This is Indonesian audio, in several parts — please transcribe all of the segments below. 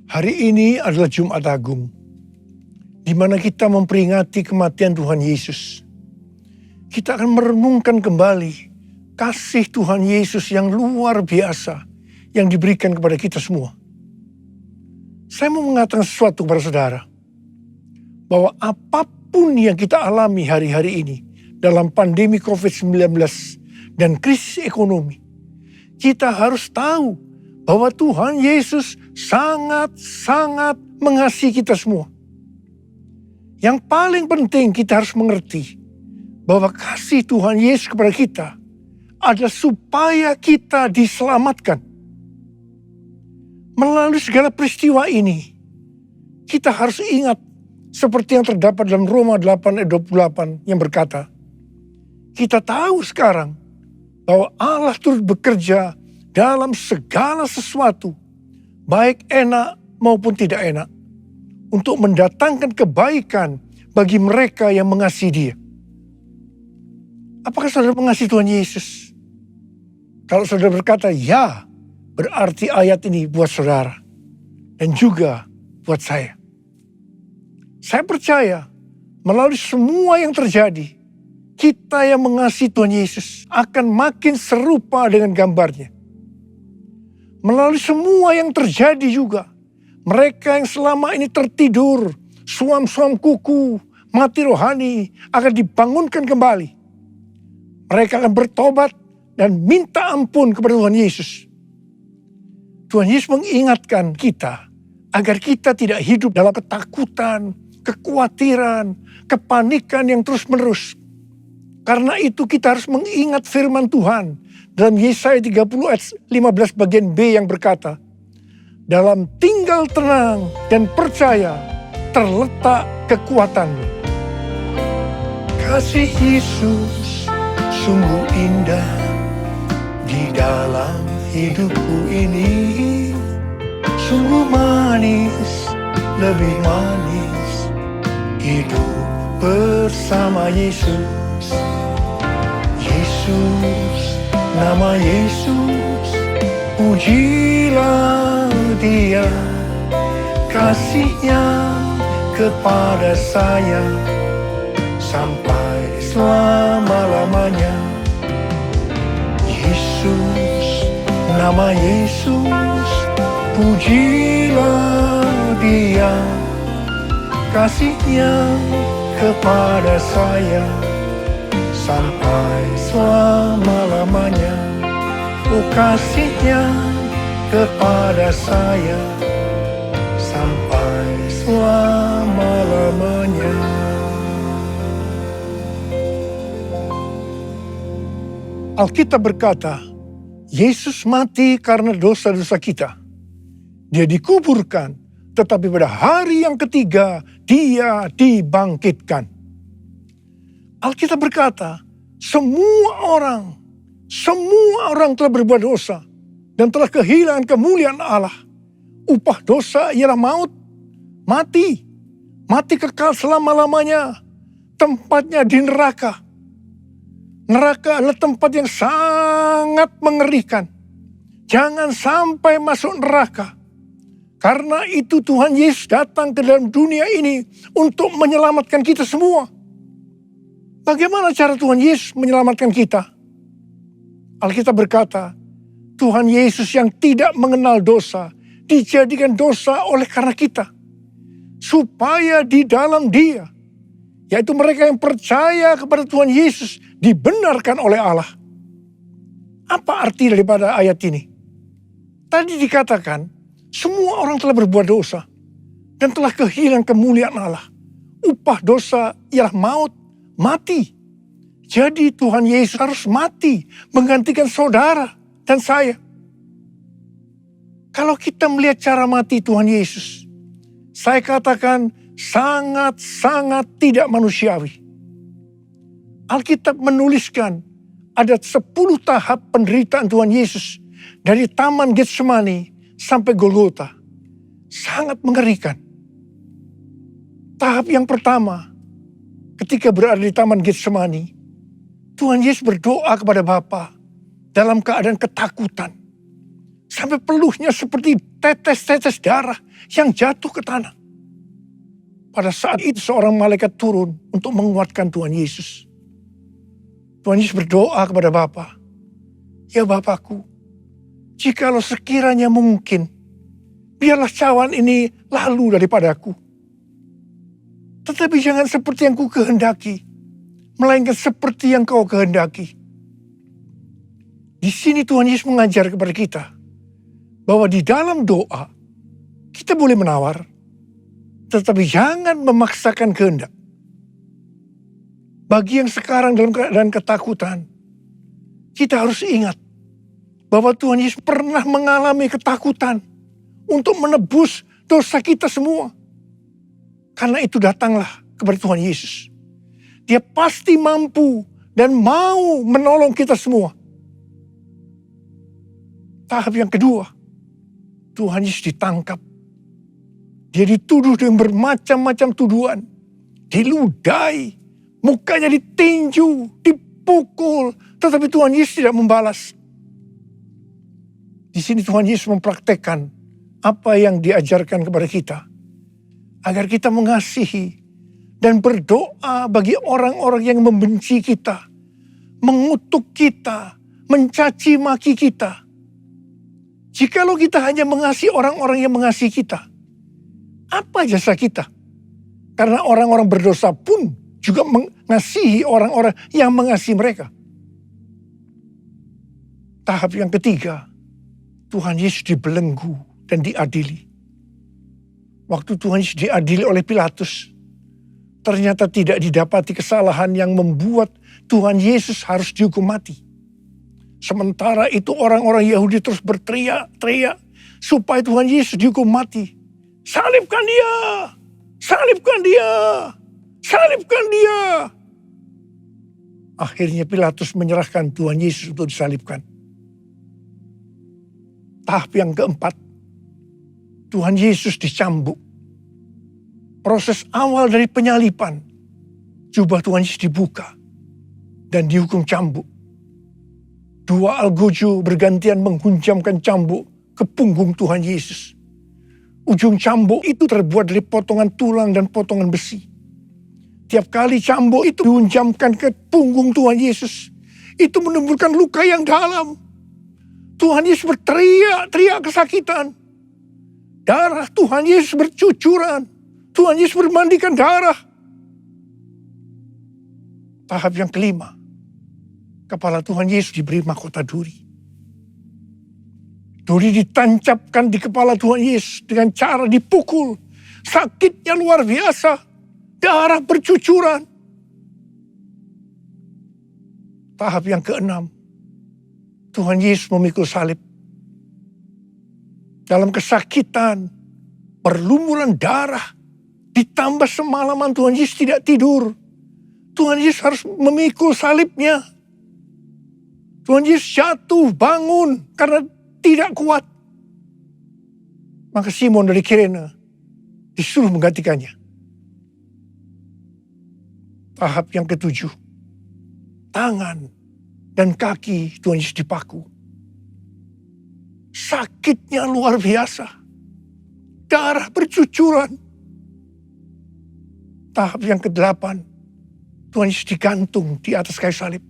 Hari ini adalah Jumat Agung, di mana kita memperingati kematian Tuhan Yesus. Kita akan merenungkan kembali kasih Tuhan Yesus yang luar biasa yang diberikan kepada kita semua. Saya mau mengatakan sesuatu kepada saudara, bahwa apapun yang kita alami hari-hari ini dalam pandemi COVID-19 dan krisis ekonomi, kita harus tahu bahwa Tuhan Yesus sangat-sangat mengasihi kita semua. Yang paling penting kita harus mengerti bahwa kasih Tuhan Yesus kepada kita adalah supaya kita diselamatkan. Melalui segala peristiwa ini, kita harus ingat seperti yang terdapat dalam Roma 8 ayat 28 yang berkata, kita tahu sekarang bahwa Allah turut bekerja dalam segala sesuatu, baik enak maupun tidak enak, untuk mendatangkan kebaikan bagi mereka yang mengasihi Dia. Apakah saudara mengasihi Tuhan Yesus? Kalau saudara berkata ya, berarti ayat ini buat saudara dan juga buat saya. Saya percaya melalui semua yang terjadi, kita yang mengasihi Tuhan Yesus akan makin serupa dengan gambarnya. Melalui semua yang terjadi juga, mereka yang selama ini tertidur, suam-suam kuku, mati rohani akan dibangunkan kembali. Mereka akan bertobat dan minta ampun kepada Tuhan Yesus. Tuhan Yesus mengingatkan kita agar kita tidak hidup dalam ketakutan, kekhawatiran, kepanikan yang terus-menerus. Karena itu kita harus mengingat firman Tuhan dalam Yesaya 30 ayat 15 bagian B yang berkata, dalam tinggal tenang dan percaya terletak kekuatanmu. Kasih Yesus sungguh indah di dalam hidupku ini. Sungguh manis, lebih manis hidup bersama Yesus. Yesus, nama Yesus, pujilah Dia, kasih-Nya kepada saya sampai selama-lamanya. Yesus, nama Yesus, pujilah Dia, kasih-Nya kepada saya sampai selama-lamanya. Oh, kasih-Nya kepada saya sampai selama-lamanya. Alkitab berkata, Yesus mati karena dosa-dosa kita. Dia dikuburkan, tetapi pada hari yang ketiga Dia dibangkitkan. Alkitab berkata, semua orang telah berbuat dosa dan telah kehilangan kemuliaan Allah. Upah dosa ialah maut, mati kekal selama-lamanya, tempatnya di neraka. Neraka adalah tempat yang sangat mengerikan. Jangan sampai masuk neraka. Karena itu Tuhan Yesus datang ke dalam dunia ini untuk menyelamatkan kita semua. Bagaimana cara Tuhan Yesus menyelamatkan kita? Alkitab berkata, Tuhan Yesus yang tidak mengenal dosa, dijadikan dosa oleh karena kita. Supaya di dalam Dia, yaitu mereka yang percaya kepada Tuhan Yesus, dibenarkan oleh Allah. Apa arti daripada ayat ini? Tadi dikatakan, semua orang telah berbuat dosa dan telah kehilangan kemuliaan Allah. Upah dosa ialah maut, mati. Jadi Tuhan Yesus harus mati menggantikan saudara dan saya. Kalau kita melihat cara mati Tuhan Yesus, saya katakan sangat-sangat tidak manusiawi. Alkitab menuliskan ada 10 tahap penderitaan Tuhan Yesus dari Taman Getsemani sampai Golgota. Sangat mengerikan. Tahap yang pertama, ketika berada di Taman Getsemani, Tuhan Yesus berdoa kepada Bapa dalam keadaan ketakutan. Sampai peluhnya seperti tetes-tetes darah yang jatuh ke tanah. Pada saat itu seorang malaikat turun untuk menguatkan Tuhan Yesus. Tuhan Yesus berdoa kepada Bapa, "Ya Bapakku, jikalau sekiranya mungkin, biarlah cawan ini lalu daripadaku. Tetapi jangan seperti yang ku kehendaki, melainkan seperti yang kau kehendaki." Di sini Tuhan Yesus mengajar kepada kita bahwa di dalam doa kita boleh menawar, tetapi jangan memaksakan kehendak. Bagi yang sekarang dalam keadaan ketakutan, kita harus ingat bahwa Tuhan Yesus pernah mengalami ketakutan untuk menebus dosa kita semua. Karena itu datanglah kepada Tuhan Yesus. Dia pasti mampu dan mau menolong kita semua. Tahap yang kedua, Tuhan Yesus ditangkap. Dia dituduh dengan bermacam-macam tuduhan. Diludahi, mukanya ditinju, dipukul. Tetapi Tuhan Yesus tidak membalas. Di sini Tuhan Yesus mempraktekkan apa yang diajarkan kepada kita. Agar kita mengasihi dan berdoa bagi orang-orang yang membenci kita. Mengutuk kita, mencaci maki kita. Jikalau kita hanya mengasihi orang-orang yang mengasihi kita, apa jasa kita? Karena orang-orang berdosa pun juga mengasihi orang-orang yang mengasihi mereka. Tahap yang ketiga, Tuhan Yesus dibelenggu dan diadili. Waktu Tuhan Yesus diadili oleh Pilatus, ternyata tidak didapati kesalahan yang membuat Tuhan Yesus harus dihukum mati. Sementara itu orang-orang Yahudi terus berteriak-teriak supaya Tuhan Yesus dihukum mati. Salibkan dia! Salibkan dia! Salibkan dia! Akhirnya Pilatus menyerahkan Tuhan Yesus untuk disalibkan. Tahap yang keempat, Tuhan Yesus dicambuk. Proses awal dari penyaliban, jubah Tuhan Yesus dibuka dan dihukum cambuk. Dua algojo bergantian menghunjamkan cambuk ke punggung Tuhan Yesus. Ujung cambuk itu terbuat dari potongan tulang dan potongan besi. Tiap kali cambuk itu dihunjamkan ke punggung Tuhan Yesus, itu menimbulkan luka yang dalam. Tuhan Yesus berteriak-teriak kesakitan. Darah Tuhan Yesus bercucuran. Tuhan Yesus bermandikan darah. Tahap yang kelima, kepala Tuhan Yesus diberi mahkota duri. Duri ditancapkan di kepala Tuhan Yesus dengan cara dipukul. Sakitnya luar biasa. Darah bercucuran. Tahap yang keenam, Tuhan Yesus memikul salib. Dalam kesakitan, perlumuran darah, ditambah semalaman Tuhan Yesus tidak tidur. Tuhan Yesus harus memikul salibnya. Tuhan Yesus jatuh, bangun karena tidak kuat. Maka Simon dari Kirene disuruh menggantikannya. Tahap yang ketujuh, tangan dan kaki Tuhan Yesus dipaku. Sakitnya luar biasa. Darah bercucuran. Tahap yang kedelapan, Tuhan Yesus digantung di atas kayu salib.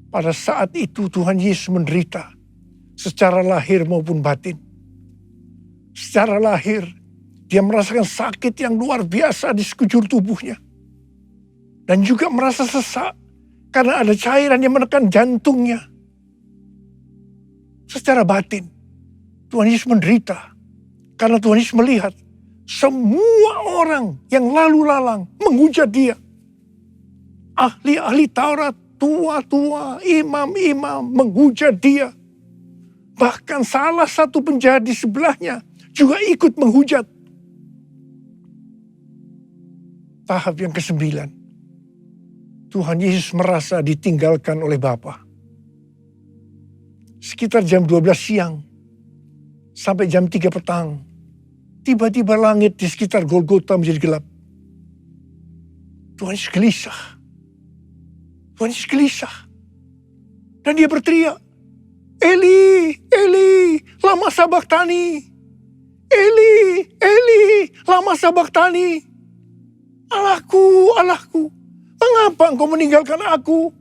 Pada saat itu Tuhan Yesus menderita secara lahir maupun batin. Secara lahir, dia merasakan sakit yang luar biasa di sekujur tubuhnya. Dan juga merasa sesak karena ada cairan yang menekan jantungnya. Secara batin, Tuhan Yesus menderita karena Tuhan Yesus melihat semua orang yang lalu lalang menghujat dia. Ahli-ahli Taurat, tua-tua, imam-imam menghujat dia. Bahkan salah satu penjahat di sebelahnya juga ikut menghujat. Tahap yang kesembilan, Tuhan Yesus merasa ditinggalkan oleh Bapa. Sekitar jam 12 siang sampai jam 3 petang, tiba-tiba langit di sekitar Golgota menjadi gelap. Tuhan Yesus gelisah. Tuhan Yesus gelisah. Dan dia berteriak, Eli, Eli, lama sabaktani. Eli, Eli, lama sabaktani. Allahku, Allahku, mengapa engkau meninggalkan aku?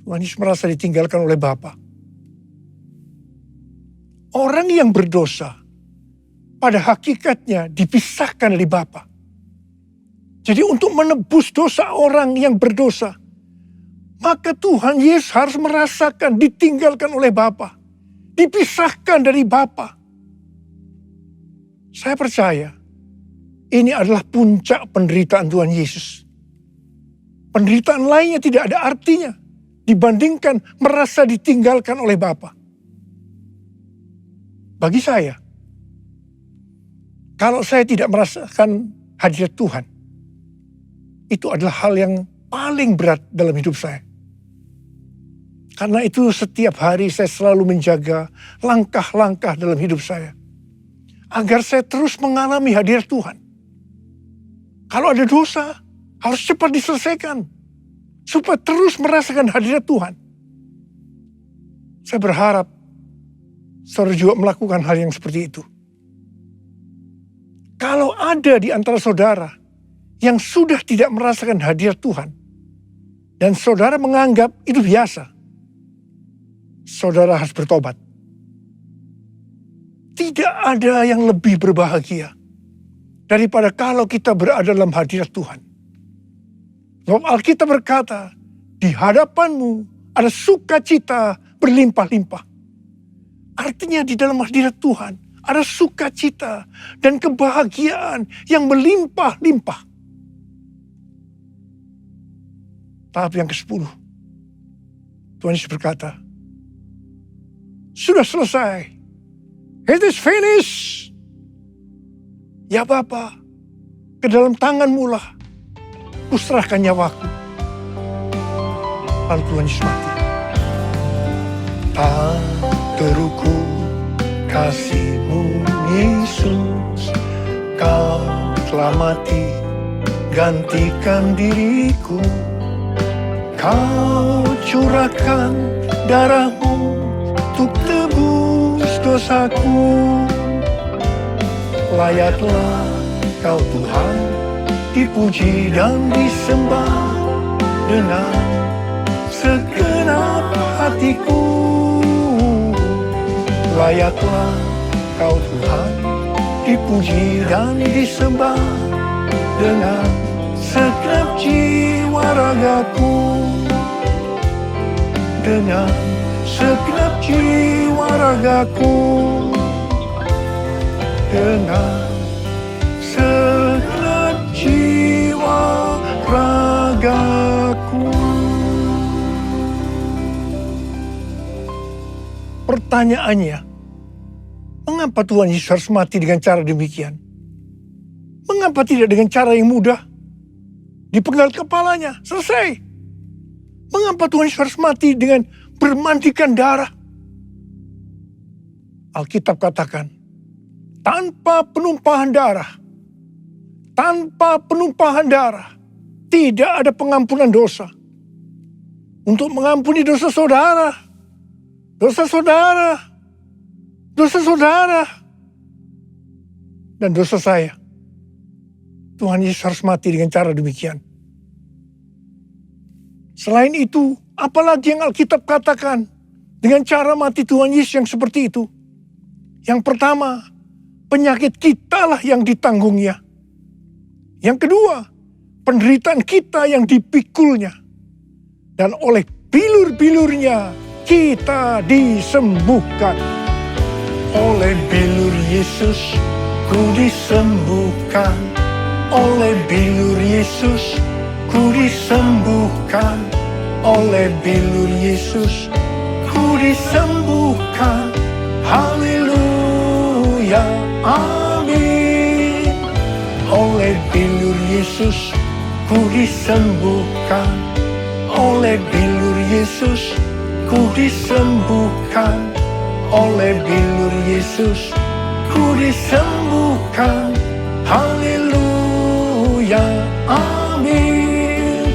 Tuhan Yesus merasa ditinggalkan oleh Bapa. Orang yang berdosa pada hakikatnya dipisahkan dari Bapa. Jadi untuk menebus dosa orang yang berdosa, maka Tuhan Yesus harus merasakan ditinggalkan oleh Bapa, dipisahkan dari Bapa. Saya percaya ini adalah puncak penderitaan Tuhan Yesus. Penderitaan lainnya tidak ada artinya dibandingkan merasa ditinggalkan oleh Bapa. Bagi saya, kalau saya tidak merasakan hadirat Tuhan, itu adalah hal yang paling berat dalam hidup saya. Karena itu setiap hari saya selalu menjaga langkah-langkah dalam hidup saya, agar saya terus mengalami hadirat Tuhan. Kalau ada dosa, harus cepat diselesaikan, supaya terus merasakan hadirat Tuhan. Saya berharap saudara juga melakukan hal yang seperti itu. Kalau ada di antara saudara yang sudah tidak merasakan hadirat Tuhan, dan saudara menganggap itu biasa, saudara harus bertobat. Tidak ada yang lebih berbahagia daripada kalau kita berada dalam hadirat Tuhan. Sebab Alkitab berkata, di hadapanmu ada sukacita berlimpah-limpah. Artinya di dalam hadirat Tuhan ada sukacita dan kebahagiaan yang berlimpah-limpah. Tahap yang ke-10. Tuhan Yesus berkata, sudah selesai. It is finished. Ya Bapa, ke dalam tanganmu lah kuserahkan nyawaku. Lalu Tuhan Yesus mati. Tak terukur kasih-Mu Yesus, Kau telah mati gantikan diriku. Kau curahkan darah-Mu untuk tebus dosaku. Layaklah Kau Tuhan dipuji dan disembah dengan segenap hatiku. Layaklah Kau Tuhan dipuji dan disembah dengan segenap jiwa ragaku. Dengan segenap jiwa ragaku. Dengan segenap jiwa ragaku. Pertanyaannya, mengapa Tuhan Yesus harus mati dengan cara demikian? Mengapa tidak dengan cara yang mudah? Dipenggal kepalanya, selesai. Mengapa Tuhan Yesus harus mati dengan bermandikan darah? Alkitab katakan, tanpa penumpahan darah, tidak ada pengampunan dosa. Untuk mengampuni dosa saudara, dan dosa saya, Tuhan Yesus harus mati dengan cara demikian. Selain itu, apalagi yang Alkitab katakan dengan cara mati Tuhan Yesus yang seperti itu? Yang pertama, penyakit kitalah yang ditanggungnya. Yang kedua, penderitaan kita yang dipikulnya. Dan oleh bilur-bilurnya kita disembuhkan. Oleh bilur Yesus ku disembuhkan. Oleh bilur Yesus ku disembuhkan. Oleh bilur Yesus ku disembuhkan. Haleluya, amin. Oleh bilur Yesus ku disembuhkan. Oleh bilur Yesus ku disembuhkan. Oleh bilur Yesus ku disembuhkan. Haleluya, amin.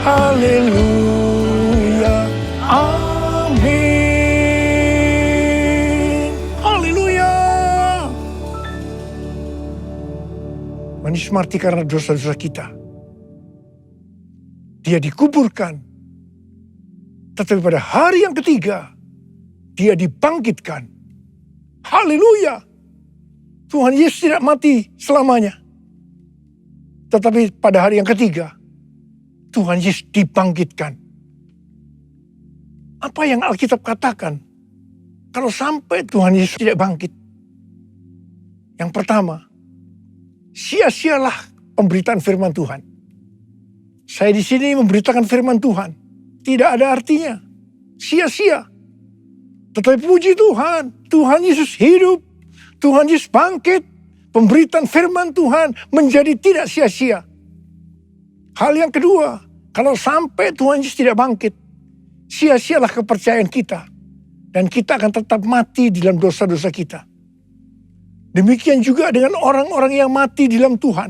Haleluya, amin. Yesus mati karena dosa-dosa kita. Dia dikuburkan. Tetapi pada hari yang ketiga, dia dibangkitkan. Haleluya. Tuhan Yesus tidak mati selamanya. Tetapi pada hari yang ketiga, Tuhan Yesus dibangkitkan. Apa yang Alkitab katakan? Kalau sampai Tuhan Yesus tidak bangkit. Yang pertama, sia-sialah pemberitaan firman Tuhan. Saya di sini memberitakan firman Tuhan. Tidak ada artinya. Sia-sia. Tetapi puji Tuhan. Tuhan Yesus hidup. Tuhan Yesus bangkit. Pemberitaan firman Tuhan menjadi tidak sia-sia. Hal yang kedua. Kalau sampai Tuhan Yesus tidak bangkit. Sia-sialah kepercayaan kita. Dan kita akan tetap mati di dalam dosa-dosa kita. Demikian juga dengan orang-orang yang mati di dalam Tuhan.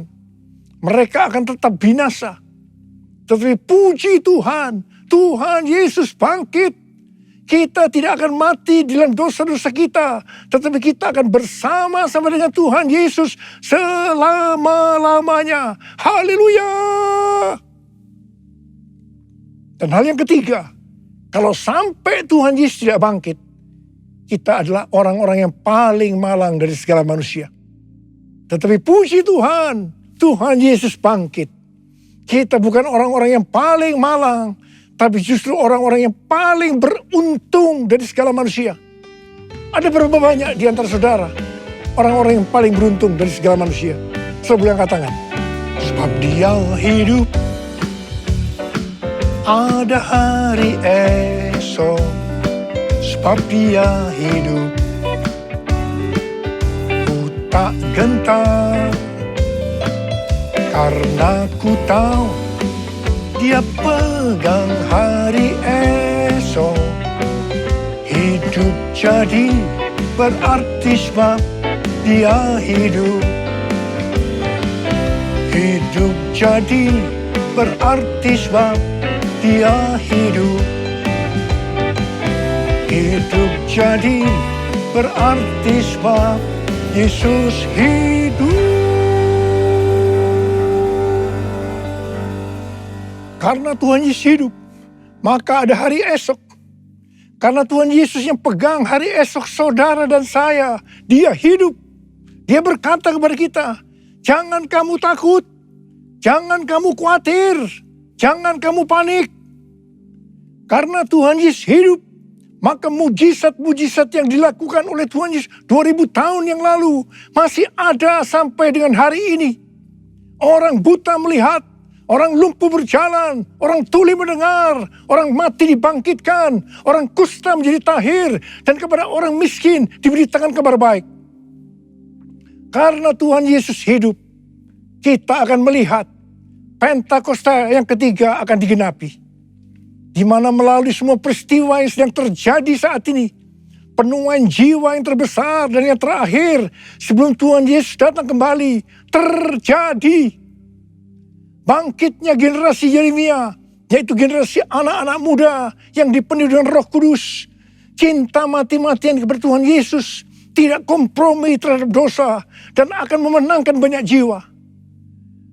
Mereka akan tetap binasa. Tetapi puji Tuhan, Tuhan Yesus bangkit. Kita tidak akan mati di dalam dosa-dosa kita. Tetapi kita akan bersama-sama dengan Tuhan Yesus selama-lamanya. Haleluya. Dan hal yang ketiga, kalau sampai Tuhan Yesus tidak bangkit, kita adalah orang-orang yang paling malang dari segala manusia. Tetapi puji Tuhan, Tuhan Yesus bangkit. Kita bukan orang-orang yang paling malang, tapi justru orang-orang yang paling beruntung dari segala manusia. Ada berapa banyak di antara saudara, orang-orang yang paling beruntung dari segala manusia? Saudara angkat tangan. Sebab dia hidup, ada hari esok. Sebab dia hidup, ku tak gentar. Karena ku tahu dia pegang hari esok. Hidup jadi berarti sebab dia hidup. Hidup jadi berarti sebab dia hidup. Hidup jadi berarti sebab Yesus hidup. Karena Tuhan Yesus hidup, maka ada hari esok. Karena Tuhan Yesus yang pegang hari esok saudara dan saya, dia hidup. Dia berkata kepada kita, jangan kamu takut, jangan kamu khawatir, jangan kamu panik. Karena Tuhan Yesus hidup, maka mujizat-mujizat yang dilakukan oleh Tuhan Yesus 2000 tahun yang lalu masih ada sampai dengan hari ini. Orang buta melihat, orang lumpuh berjalan, orang tuli mendengar, orang mati dibangkitkan, orang kusta menjadi tahir, dan kepada orang miskin diberitakan kabar baik. Karena Tuhan Yesus hidup, kita akan melihat Pentakosta yang ketiga akan digenapi. Di mana melalui semua peristiwa yang sedang terjadi saat ini, penuaian jiwa yang terbesar dan yang terakhir sebelum Tuhan Yesus datang kembali terjadi. Bangkitnya generasi Yeremia, yaitu generasi anak-anak muda yang dipenuhi dengan Roh Kudus, cinta mati-matian kepada Tuhan Yesus, tidak kompromi terhadap dosa, dan akan memenangkan banyak jiwa.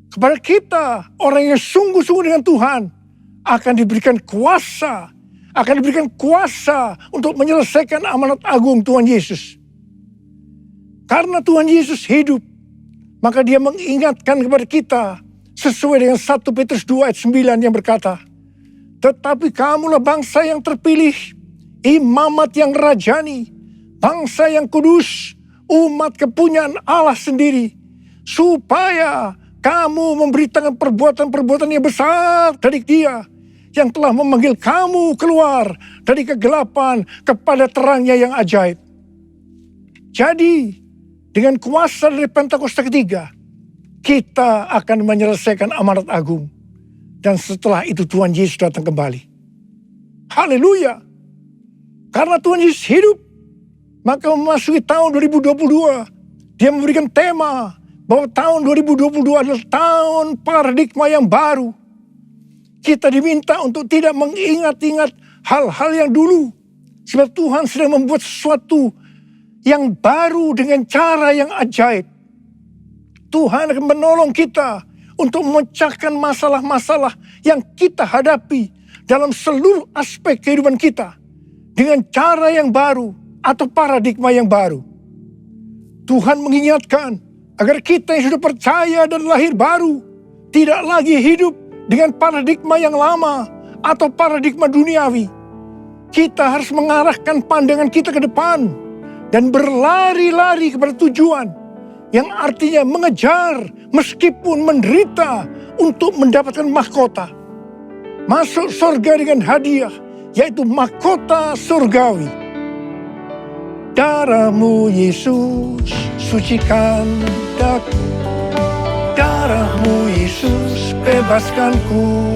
Kepada kita, orang yang sungguh-sungguh dengan Tuhan, akan diberikan kuasa untuk menyelesaikan amanat agung Tuhan Yesus. Karena Tuhan Yesus hidup, maka dia mengingatkan kepada kita, sesuai dengan 1 Petrus 2 ayat 9 yang berkata, tetapi kamulah bangsa yang terpilih, imamat yang rajani, bangsa yang kudus, umat kepunyaan Allah sendiri, supaya kamu memberitakan perbuatan-perbuatan yang besar dari Dia, yang telah memanggil kamu keluar dari kegelapan kepada terangnya yang ajaib. Jadi, dengan kuasa dari Pentakosta ketiga, kita akan menyelesaikan amanat agung. Dan setelah itu Tuhan Yesus datang kembali. Haleluya. Karena Tuhan Yesus hidup, maka memasuki tahun 2022, dia memberikan tema bahwa tahun 2022 adalah tahun paradigma yang baru. Kita diminta untuk tidak mengingat-ingat hal-hal yang dulu. Sebab Tuhan sedang membuat sesuatu yang baru dengan cara yang ajaib. Tuhan akan menolong kita untuk memecahkan masalah-masalah yang kita hadapi dalam seluruh aspek kehidupan kita dengan cara yang baru atau paradigma yang baru. Tuhan mengingatkan agar kita yang sudah percaya dan lahir baru tidak lagi hidup dengan paradigma yang lama atau paradigma duniawi. Kita harus mengarahkan pandangan kita ke depan dan berlari-lari kepada tujuan yang artinya mengejar meskipun menderita untuk mendapatkan mahkota. Masuk surga dengan hadiah, yaitu mahkota surgawi. Darah-Mu Yesus sucikan daku, darah-Mu Yesus bebaskanku,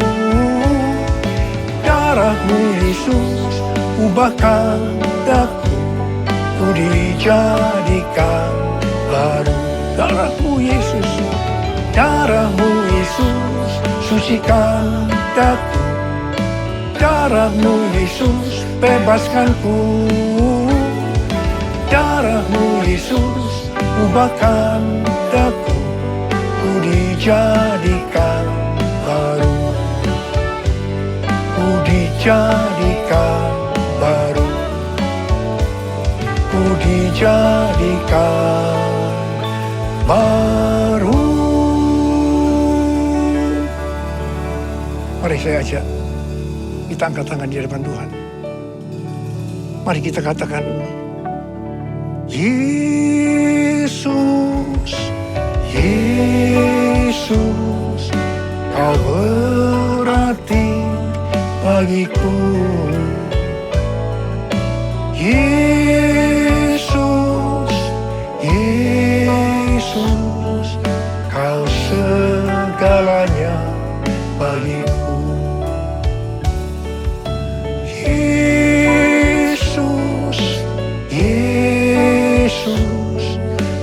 darah-Mu Yesus ubahkan daku, ku dijadikan baru. Darah-Mu Yesus, darah-Mu Yesus sucikan daku, darah-Mu Yesus bebaskanku, darah-Mu Yesus ubahkan daku, ku dijadikan baru, ku dijadikan baru, ku dijadikan baru. Mari saya ajak kita angkat tangan di hadapan Tuhan. Mari kita katakan, Yesus, Yesus, Kau berarti bagiku. Yesus, Yesus, Kau segalanya bagiku. Yesus, Yesus,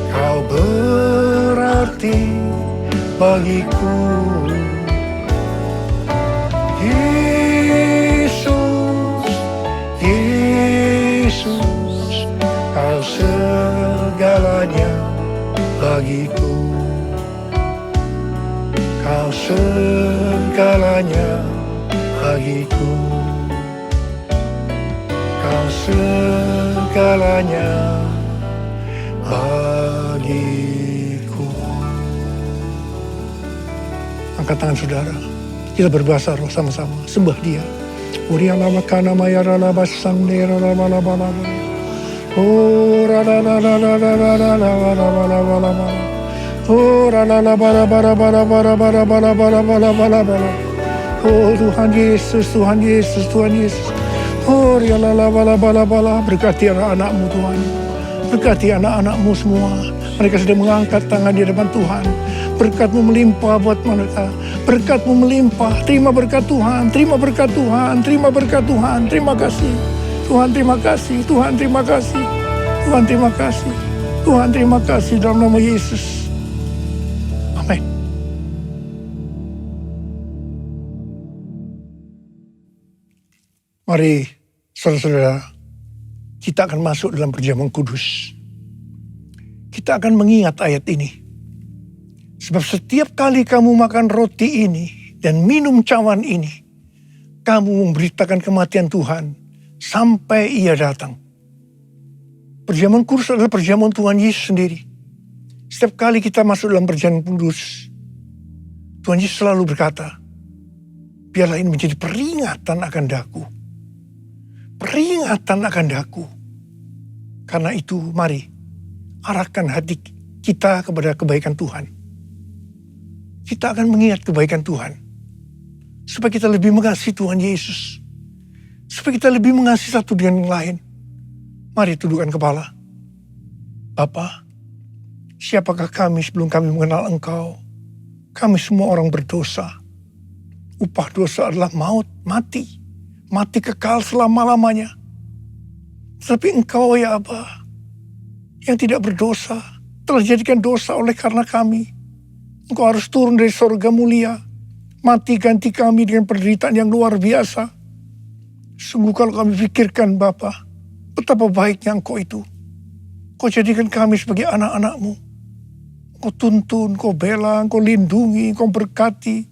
Kau berarti bagiku. Yesus, Yesus, Kau segalanya bagiku. Kau segalanya bagiku. Kau segalanya bagiku. Angkat tangan saudara. Kita berbahasa roh sama-sama. Sembah Dia. Uriana makana mayara labasang dera labalabala. Oh ralalalalalalalalalalalalala. Oh ralalalalalalalalalalalalala. Oh Tuhan Yesus, Tuhan Yesus, Tuhan Yesus. Oh rialalalalalalala. Berkati anak-anak-Mu Tuhan. Berkati anak-anak-Mu semua. Mereka sedang mengangkat tangan di hadapan Tuhan. Berkat-Mu melimpah buat mereka. Berkat-Mu melimpah. Terima berkat Tuhan. Terima berkat Tuhan. Terima berkat Tuhan. Terima kasih. Tuhan terima kasih. Tuhan terima kasih. Tuhan terima kasih. Tuhan terima kasih dalam nama Yesus. Amin. Mari saudara-saudara, kita akan masuk dalam perjamuan kudus. Kita akan mengingat ayat ini. Sebab setiap kali kamu makan roti ini dan minum cawan ini, kamu memberitakan kematian Tuhan sampai Ia datang. Perjamuan kudus adalah perjamuan Tuhan Yesus sendiri. Setiap kali kita masuk dalam perjamuan kudus, Tuhan Yesus selalu berkata, biarlah ini menjadi peringatan akan daku. Peringatan akan daku. Karena itu mari arahkan hati kita kepada kebaikan Tuhan. Kita akan mengingat kebaikan Tuhan. Supaya kita lebih mengasihi Tuhan Yesus. Supaya kita lebih mengasihi satu dengan yang lain. Mari tundukkan kepala. Bapa, siapakah kami sebelum kami mengenal Engkau? Kami semua orang berdosa. Upah dosa adalah maut, mati. Mati kekal selama-lamanya. Tapi Engkau ya Aba, yang tidak berdosa, telah jadikan dosa oleh karena kami. Engkau harus turun dari surga mulia, mati ganti kami dengan penderitaan yang luar biasa. Sungguh kalau kami pikirkan Bapa, betapa baiknya Engkau itu. Kau jadikan kami sebagai anak-anak-Mu. Engkau tuntun, Engkau bela, Engkau lindungi, Engkau berkati.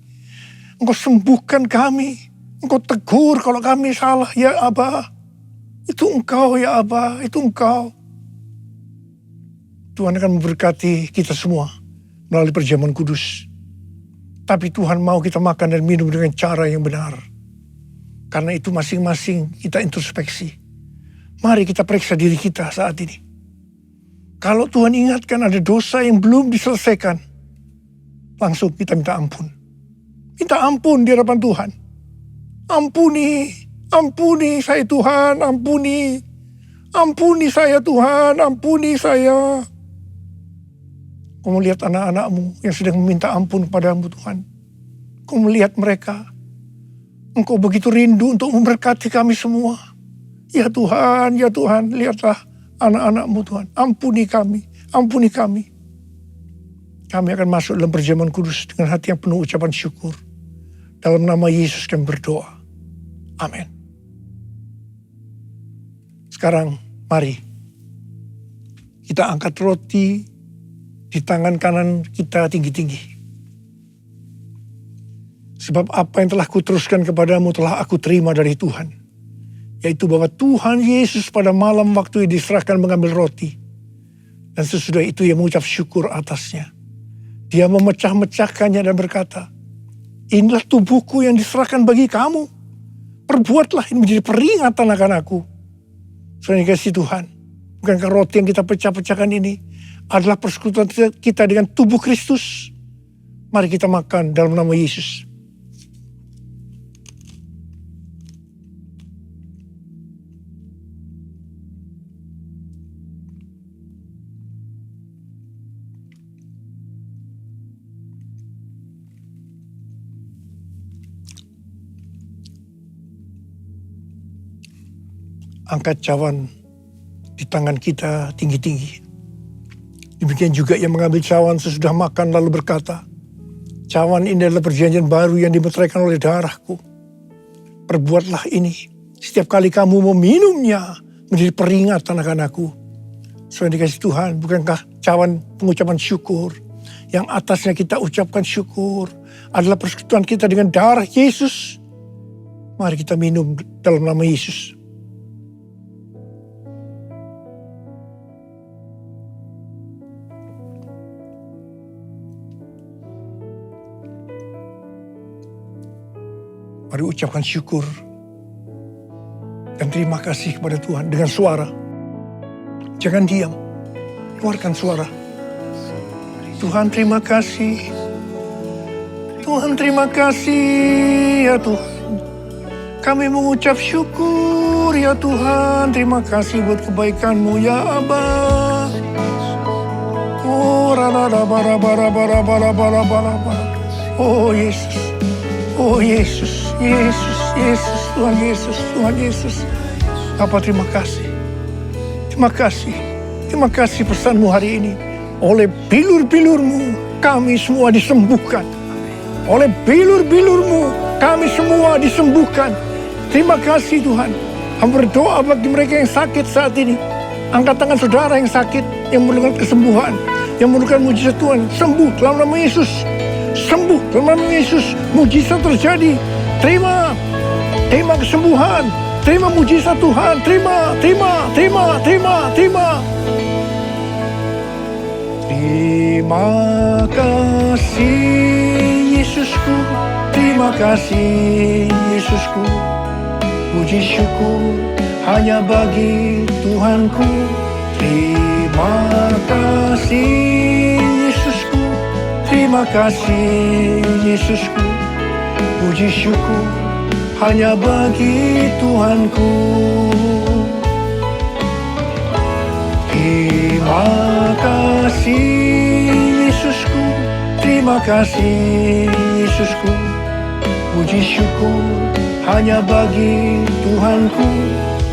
Engkau sembuhkan kami. Engkau tegur kalau kami salah, ya Aba. Itu Engkau ya Aba, itu Engkau. Tuhan akan memberkati kita semua melalui perjamuan kudus. Tapi Tuhan mau kita makan dan minum dengan cara yang benar. Karena itu masing-masing kita introspeksi. Mari kita periksa diri kita saat ini. Kalau Tuhan ingatkan ada dosa yang belum diselesaikan, langsung kita minta ampun. Minta ampun di hadapan Tuhan. Ampuni saya Tuhan, ampuni. Ampuni saya Tuhan, ampuni saya. Kau melihat anak-anakmu yang sedang meminta ampun kepadamu Tuhan. Kau melihat mereka. Engkau begitu rindu untuk memberkati kami semua. Ya Tuhan, lihatlah anak-anakmu Tuhan. Ampuni kami, ampuni kami. Kami akan masuk dalam perjamuan kudus dengan hati yang penuh ucapan syukur. Dalam nama Yesus kami berdoa. Amin. Sekarang mari kita angkat roti di tangan kanan kita tinggi-tinggi. Sebab apa yang telah kuteruskan kepadamu telah aku terima dari Tuhan. Yaitu bahwa Tuhan Yesus pada malam waktu diserahkan mengambil roti. Dan sesudah itu ia mengucap syukur atasnya. Dia memecah-mecahkannya dan berkata, inilah tubuhku yang diserahkan bagi kamu. Perbuatlah ini menjadi peringatan akan aku. Saudara kasih Tuhan, bukankah roti yang kita pecah-pecahkan ini adalah persekutuan kita dengan tubuh Kristus? Mari kita makan dalam nama Yesus. Angkat cawan di tangan kita tinggi-tinggi. Demikian juga yang mengambil cawan sesudah makan lalu berkata, cawan ini adalah perjanjian baru yang dimeteraikan oleh darahku. Perbuatlah ini setiap kali kamu meminumnya menjadi peringatan akan aku. Saudara dikasih Tuhan, bukankah cawan pengucapan syukur yang atasnya kita ucapkan syukur adalah persekutuan kita dengan darah Yesus? Mari kita minum dalam nama Yesus. Mari ucapkan syukur dan terima kasih kepada Tuhan dengan suara. Jangan diam, keluarkan suara. Tuhan terima kasih. Tuhan terima kasih ya Tuhan. Kami mengucap syukur ya Tuhan. Terima kasih buat kebaikan-Mu ya Aba. Oh rada bara bara bara bara bara bara. Oh Yesus. Oh Yesus, Yesus, Yesus, Tuhan Yesus, Tuhan Yesus. Bapa terima kasih. Terima kasih. Terima kasih pesan-Mu hari ini. Oleh bilur-bilur-Mu kami semua disembuhkan. Oleh bilur-bilur-Mu kami semua disembuhkan. Terima kasih Tuhan. Kami berdoa bagi mereka yang sakit saat ini. Angkat tangan saudara yang sakit, yang memerlukan kesembuhan, yang memerlukan mujizat Tuhan. Sembuh dalam nama Yesus. Sembuh dalam nama Yesus, mujizat terjadi. Terima kesembuhan, terima mujizat Tuhan, terima. Terima kasih Yesusku, terima kasih Yesusku. Puji syukur hanya bagi Tuhanku. Terima kasih Yesusku. Terima kasih Yesusku, puji syukur hanya bagi Tuhanku. Terima kasih Yesusku, terima kasih Yesusku, puji syukur hanya bagi Tuhanku.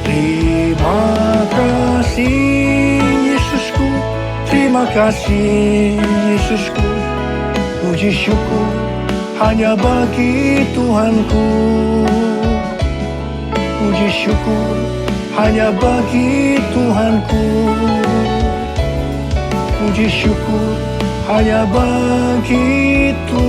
Terima kasih Yesusku, terima kasih Yesusku. Puji syukur hanya bagi Tuhanku. Puji syukur hanya bagi Tuhanku. Puji syukur hanya begitu.